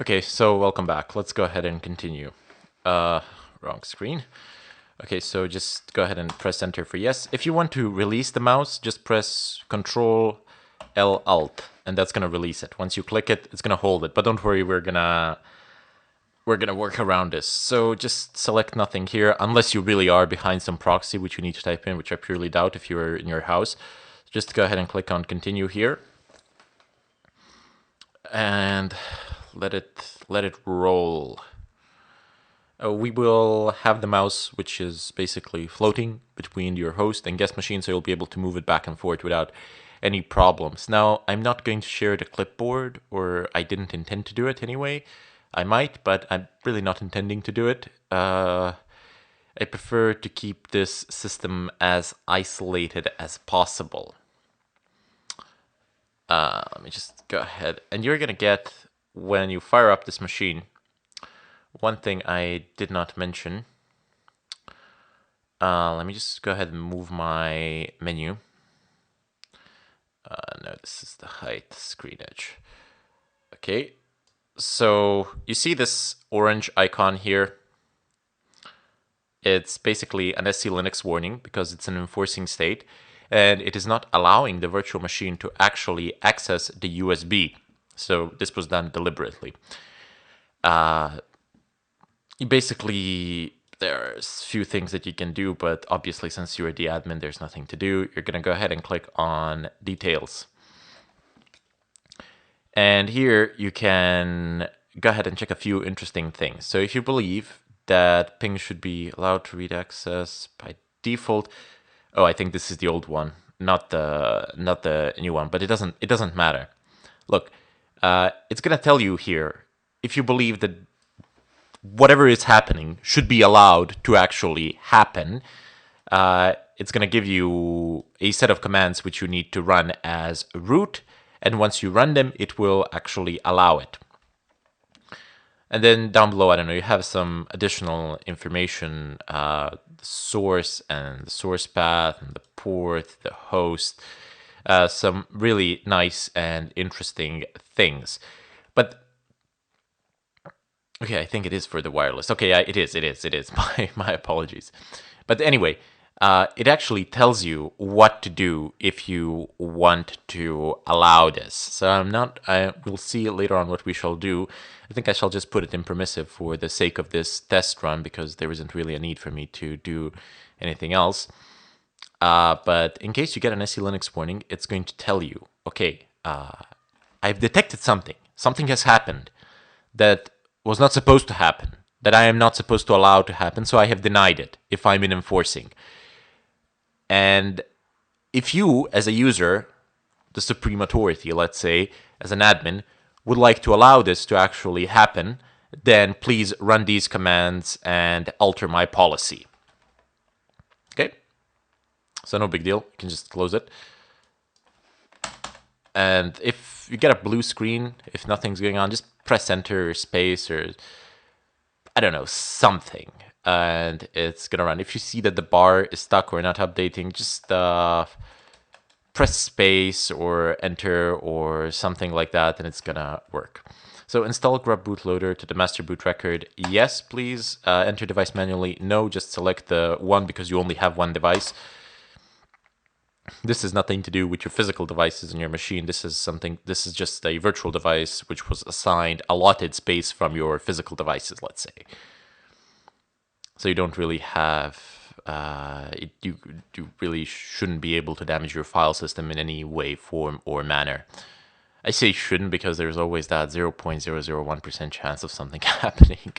Okay, so welcome back. Let's go ahead and continue. Wrong screen. Okay, so just go ahead and press enter for yes. If you want to release the mouse, just press Control L Alt, and that's gonna release it. Once you click it, it's gonna hold it. But don't worry, we're gonna work around this. So just select nothing here, unless you really are behind some proxy, which you need to type in, which I purely doubt if you're in your house. Just go ahead and click on continue here. And let it roll. We will have the mouse, which is basically floating between your host and guest machine, so you'll be able to move it back and forth without any problems. Now, I'm not going to share the clipboard, or I didn't intend to do it anyway. I might, but I'm really not intending to do it. I prefer to keep this system as isolated as possible. Let me just go ahead. And you're going to get, when you fire up this machine, one thing I did not mention. Let me just go ahead and move my menu. No, this is the height screen edge. Okay, so you see this orange icon here. It's basically an SC Linux warning because it's an enforcing state, and it is not allowing the virtual machine to actually access the USB. So this was done deliberately. Basically, there's few things that you can do, but obviously since you're the admin, there's nothing to do. You're gonna go ahead and click on details. And here you can go ahead and check a few interesting things. So if you believe that ping should be allowed to read access by default, oh, I think this is the old one, not the new one, but it doesn't matter. Look, it's gonna tell you here if you believe that whatever is happening should be allowed to actually happen. It's going to give you a set of commands which you need to run as root, and once you run them, it will actually allow it. And then down below, I don't know, you have some additional information, the source and the source path and the port, the host, some really nice and interesting things. But okay, I think it is for the wireless. Okay, it is. My apologies. But anyway, it actually tells you what to do if you want to allow this. So we'll see later on what we shall do. I think I shall just put it in permissive for the sake of this test run because there isn't really a need for me to do anything else. But in case you get an SE Linux warning, it's going to tell you, okay, I've detected something. Something has happened that was not supposed to happen, that I am not supposed to allow to happen, so I have denied it if I'm in enforcing. And if you, as a user, the supreme authority, let's say, as an admin, would like to allow this to actually happen, then please run these commands and alter my policy. Okay? So no big deal. You can just close it. And if you get a blue screen, if nothing's going on, just press enter or space or I don't know, something, and it's gonna run. If you see that the bar is stuck or not updating, just press space or enter or something like that, and it's gonna work. So install grub bootloader to the master boot record. Yes, please. Enter device manually. No, just select the one because you only have one device. This has nothing to do with your physical devices in your machine. This is just a virtual device which was assigned allotted space from your physical devices, let's say. So you don't really have, you really shouldn't be able to damage your file system in any way, form, or manner. I say shouldn't because there's always that 0.001% chance of something happening.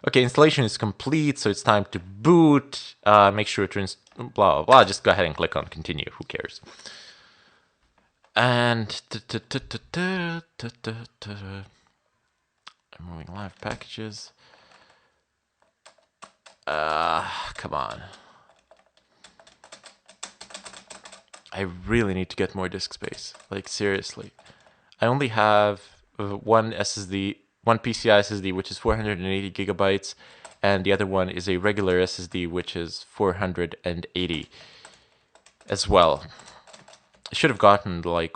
Okay, installation is complete, so it's time to boot. Make sure to blah, blah, blah. Just go ahead and click on continue. Who cares? And removing live packages. Come on. I really need to get more disk space. Like, seriously. I only have one SSD, one PCI SSD, which is 480 gigabytes, and the other one is a regular SSD, which is 480 as well. I should have gotten like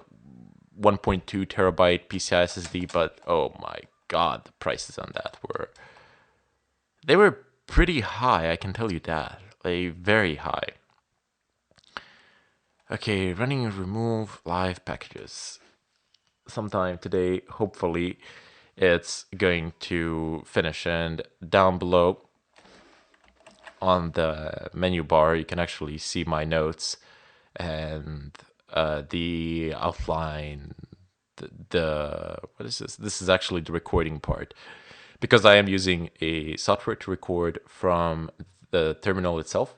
1.2 terabyte PCI SSD, but oh my God, the prices on that they were pretty high, I can tell you that. Like, very high. Okay, running remove live packages. Sometime today, hopefully, it's going to finish. And down below on the menu bar, you can actually see my notes and the outline. The what is this? This is actually the recording part, because I am using a software to record from the terminal itself,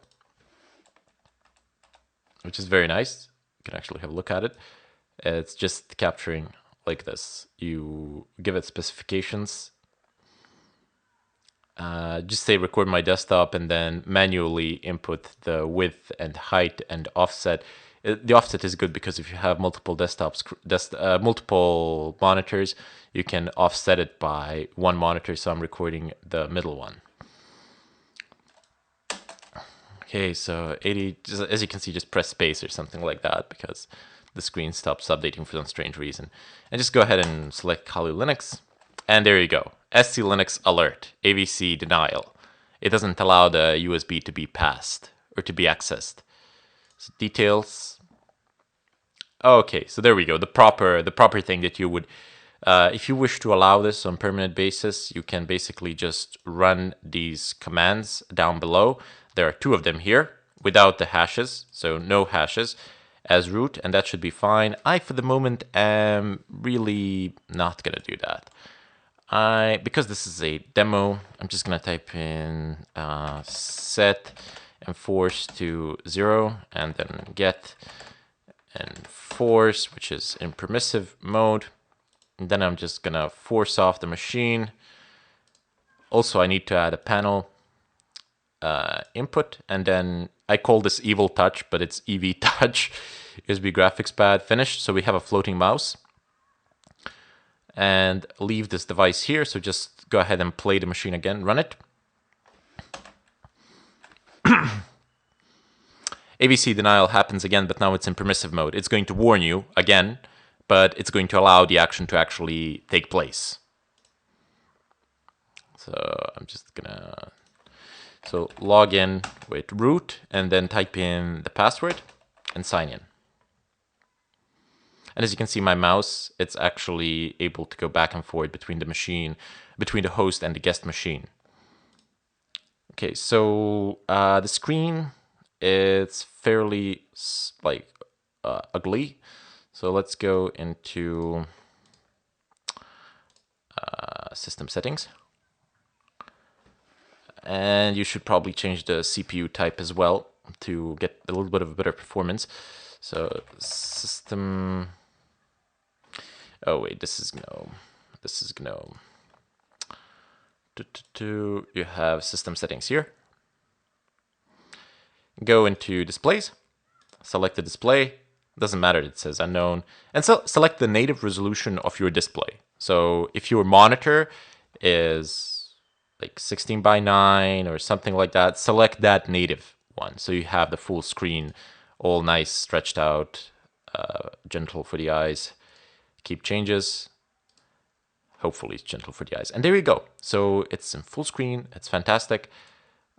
which is very nice. You can actually have a look at it. It's just capturing like this. You give it specifications. Just say record my desktop and then manually input the width and height and offset. The offset is good because if you have multiple desktops, multiple monitors, you can offset it by one monitor. So I'm recording the middle one. Okay, so 80, as you can see, just press space or something like that because the screen stops updating for some strange reason. And just go ahead and select Kali Linux. And there you go. SC Linux alert, AVC denial. It doesn't allow the USB to be passed or to be accessed. So details. Okay, so there we go. The proper thing that you would, if you wish to allow this on permanent basis, you can basically just run these commands down below. There are two of them here without the hashes, so no hashes as root, and that should be fine. I, for the moment, am really not gonna do that. Because this is a demo, I'm just gonna type in set enforce to 0 and then get enforce, which is in permissive mode. And then I'm just gonna force off the machine. Also, I need to add a panel input, and then I call this evil touch, but it's EV touch. USB graphics pad finished. So we have a floating mouse. And leave this device here. So just go ahead and play the machine again, run it. AVC denial happens again, but now it's in permissive mode. It's going to warn you again, but it's going to allow the action to actually take place. So I'm just gonna log in with root and then type in the password and sign in. And as you can see, my mouse, it's actually able to go back and forth between the machine, between the host and the guest machine. Okay, so the screen, it's fairly like ugly. So let's go into system settings. And you should probably change the CPU type as well to get a little bit of a better performance. So system... Oh wait, this is GNOME. This is GNOME. You have system settings here. Go into displays. Select the display. Doesn't matter, it says unknown. And so select the native resolution of your display. So if your monitor is like 16 by 9 or something like that, select that native one. So you have the full screen, all nice, stretched out, gentle for the eyes. Keep changes. Hopefully it's gentle for the eyes. And there you go. So it's in full screen. It's fantastic.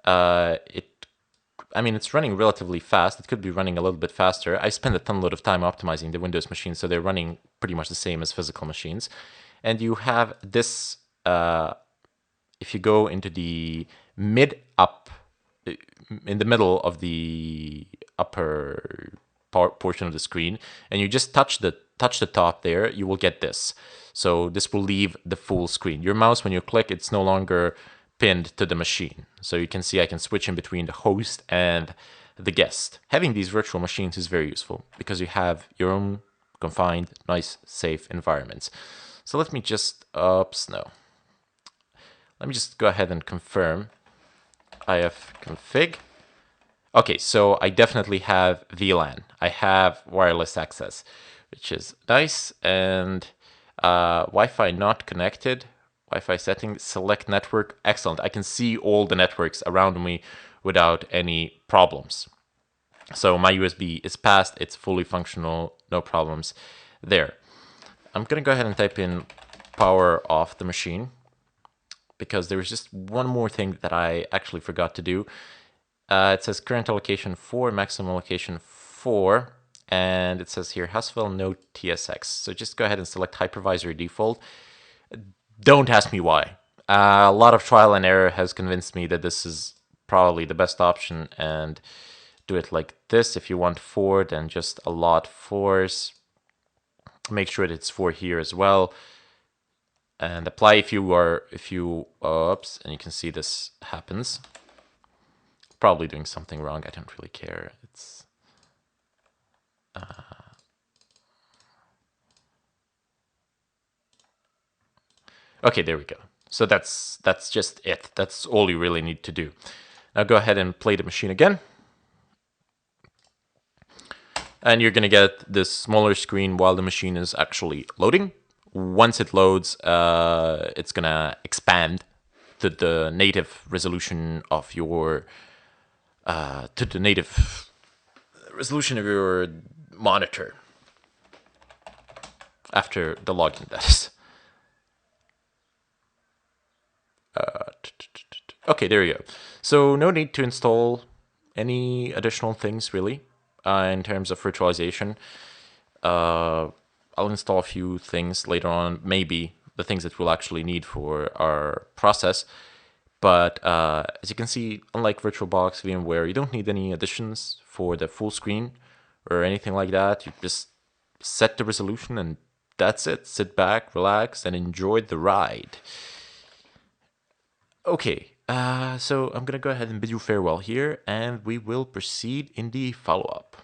It's running relatively fast. It could be running a little bit faster. I spent a ton of time optimizing the Windows machines, so they're running pretty much the same as physical machines. And you have this, if you go into the in the middle of the upper portion of the screen, and you just touch the top there, you will get this. So this will leave the full screen. Your mouse, when you click, it's no longer pinned to the machine. So you can see I can switch in between the host and the guest. Having these virtual machines is very useful because you have your own confined, nice, safe environments. So let me just, Let me just go ahead and confirm ifconfig. Okay, so I definitely have VLAN. I have wireless access, which is nice. And Wi-Fi not connected. Wi-Fi settings, select network. Excellent. I can see all the networks around me without any problems. So my USB is passed. It's fully functional. No problems there. I'm going to go ahead and type in power off the machine, because there was just one more thing that I actually forgot to do. It says current allocation 4, maximum allocation 4, and it says here Haswell no TSX. So just go ahead and select hypervisor default. Don't ask me why. A lot of trial and error has convinced me that this is probably the best option, and do it like this. If you want 4, then just allot 4s. Make sure that it's 4 here as well, and apply if you oops, and you can see this happens. Probably doing something wrong. I don't really care. It's okay. There we go. So that's just it. That's all you really need to do. Now go ahead and play the machine again, and you're gonna get this smaller screen while the machine is actually loading. Once it loads, it's gonna expand to the native resolution of your monitor after the login, that is. Okay, there you go. So no need to install any additional things really in terms of virtualization. I'll install a few things later on, maybe the things that we'll actually need for our process. But as you can see, unlike VirtualBox, VMware, you don't need any additions for the full screen or anything like that. You just set the resolution and that's it. Sit back, relax, and enjoy the ride. Okay, so I'm gonna go ahead and bid you farewell here, and we will proceed in the follow-up.